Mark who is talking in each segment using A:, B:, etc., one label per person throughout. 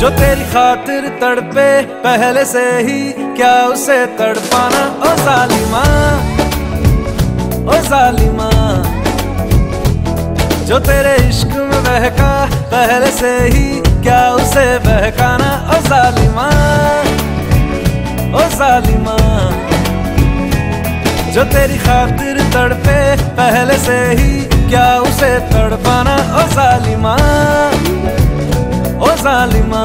A: जो तेरी खातिर तड़पे पहले से ही, क्या उसे तड़पाना ओ जालिमा, ओ जालिमा। जो तेरे इश्क में बहका पहले से ही, क्या उसे बहकाना ओ जालिमा, ओ जालिमा। जो तेरी खातिर तड़पे पहले से ही, क्या उसे तड़पाना ओ जालिमा, ओ जालिमा।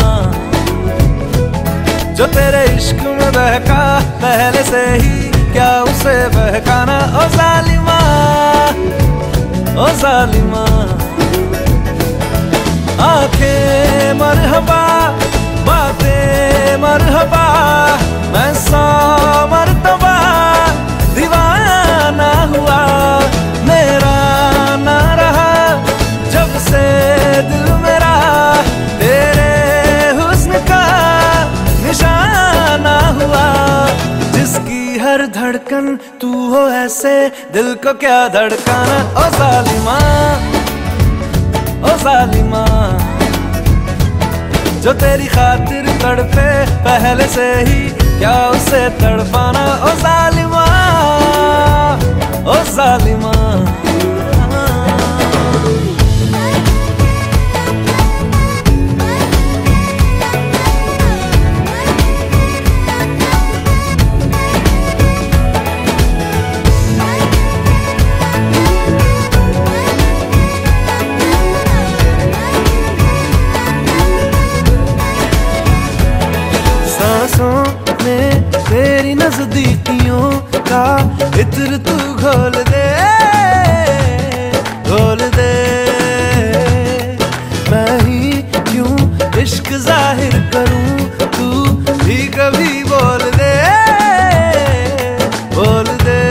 A: जो तेरे इश्क में बहका पहले से ही, क्या उसे बहकाना ओ जालिमा, ओ जालिमा। आंखें मरहबा, बातें मरहबा, मैं 100 मरतबा दीवाना हुआ। मेरा ना रहा जब से दिल मेरा, तेरे हुस्न का निशाना हुआ। जिसकी हर धड़कन तू हो ऐसे, दिल को क्या धड़काना ओ जालिमा, ओ जालिमा। जो तेरी खातिर तड़पे पहले से ही, क्या उसे तड़पाना ओ जालिमा, ओ जालिमा। में तेरी नजदीकियों का इत्र तू घोल दे, घोल दे। मैं ही क्यों इश्क जाहिर करूं, तू भी कभी बोल दे, बोल दे।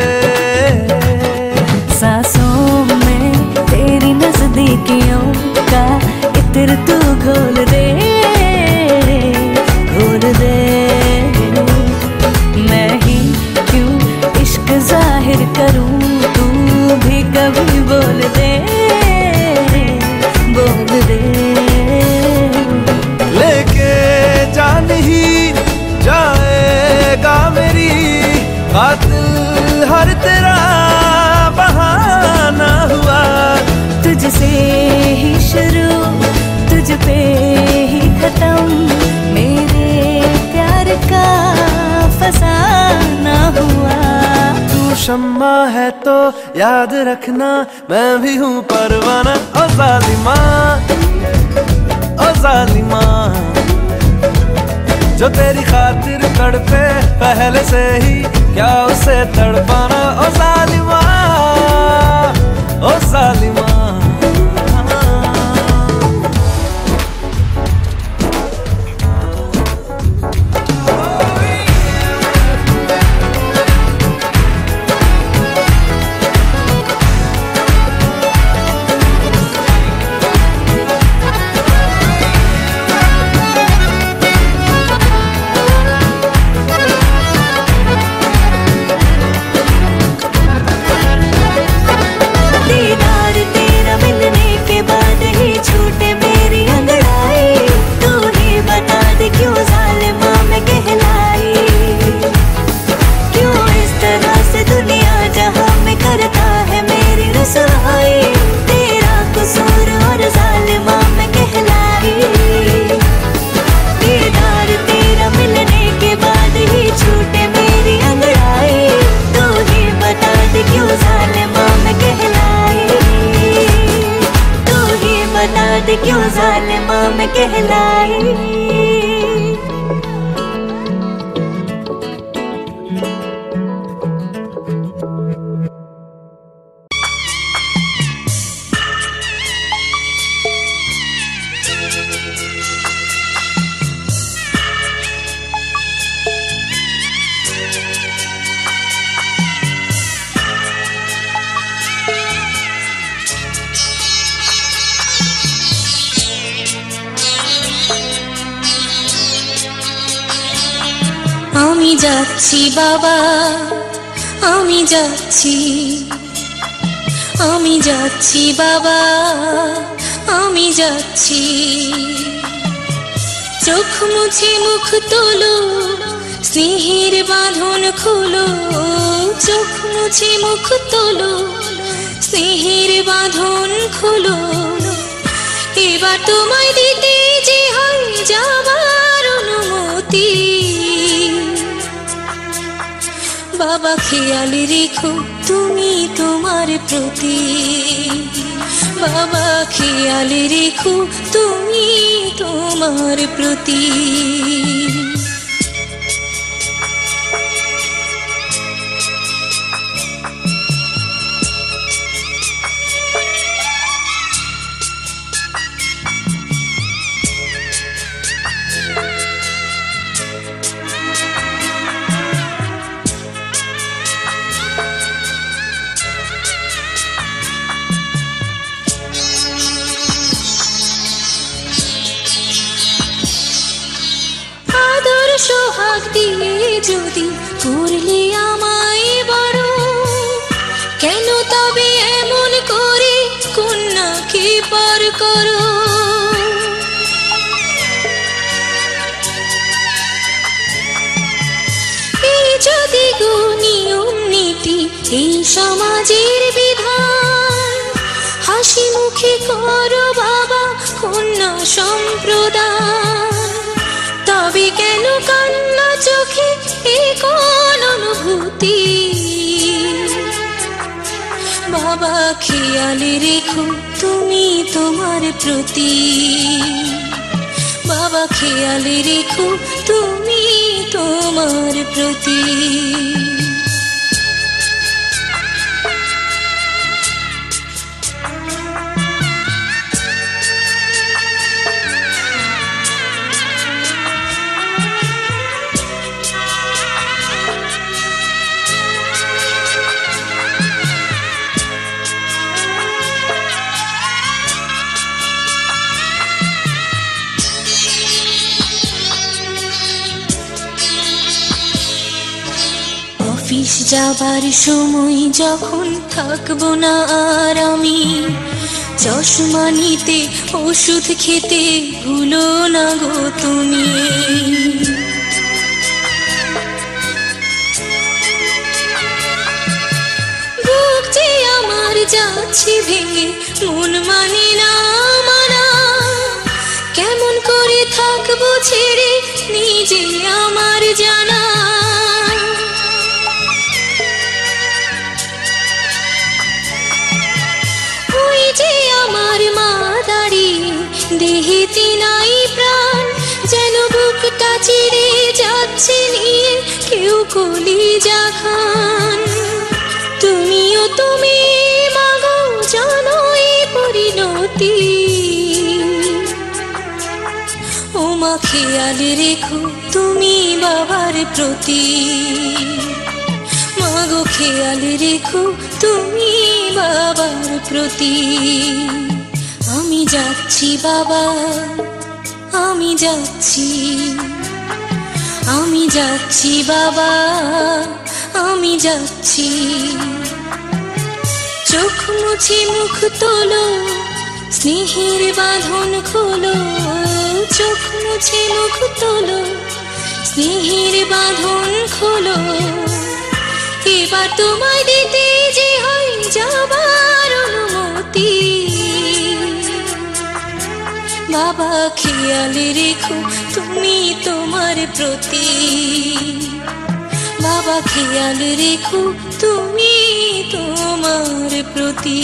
B: सांसों में तेरी नजदीकियों का इत्र तू घोल दे, घोल दे। जाहिर करूं, तू भी कभी बोल दे, बोल दे।
A: लेके जान ही जाएगा मेरी, कातिल हर तेरा बहाना हुआ।
B: तुझसे ही शुरू, तुझ पे ही खत्म, मेरे प्यार का फसाना हुआ।
A: शम्मा है तो याद रखना, मैं भी हूँ परवाना ओ जालिमा, ओ जालिमा। जो तेरी खातिर तड़पे पहले से ही, क्या उसे तड़पाना ओ जालिमा, ओ जालिमा।
B: क्यों जालिमा मैं कहलाई। আমি যাচ্ছি বাবা, আমি যাচ্ছি, আমি যাচ্ছি বাবা, আমি যাচ্ছি। চোখ মুছে মুখ তোলো, স্নেহের বাঁধন খোলো, চোখ মুছে মুখ তোলো, স্নেহের বাঁধন খোলো। এবার তোমায় দিতে যে হয় যাবার অনুমতি। বাবা খেয়াল রেখো তুমি তোমার প্রতি, বাবা খেয়াল রেখো তুমি তোমার প্রতি। সোহাগ দিয়ে যদি করলে আমায় বড়, কেন তবে এমন করে কন্যাকে পর করো? এই যদি গো নিয়ম নীতি, এই সমাজের বিধান, হাসি মুখে করো বাবা কন্যা সম্প্রদান। তবে কেন কান্না চোখে এ কোন অনুভূতি? বাবা খেয়াল রেখো তুমি তোমার প্রতি, বাবা খেয়াল রেখো তুমি তোমার প্রতি। অফিস যাবার সময় যখন থাকবো না আর আমি, চশমা নিতে ওষুধ খেতে ভুলো না গো তুমি। বুক যে আমার যাচ্ছে ভেঙে, মন মানে না মানা, কেমন করে থাকবো ছেড়ে নিজে আমার জানা। আমার মা দাঁড়িয়ে দেহেতে নাই প্রাণ, যেন বুকটা চিরে যাচ্ছে নিয়ে কেউ কলিজা খান। তুমিও তুমি মাগো জানো এই পরিণতি। ও মা খেয়াল রেখো তুমি বাবার প্রতি, মাগো খেয়াল রেখো তুমি বাবার প্রতি। আমি যাচ্ছি বাবা, আমি যাচ্ছি, আমি যাচ্ছি বাবা, আমি যাচ্ছি। চোখ মুছে মুখ তোলো, স্নেহের বাঁধন খোলো, চোখ মুছে মুখ তোলো, স্নেহের বাঁধন খোলো। এবার তোমায় দিতে যে হয় যাবার অনুমতি। বাবা খেয়াল রেখো তুমি তোমার প্রতি, বাবা খেয়াল রেখো তুমি তোমার প্রতি।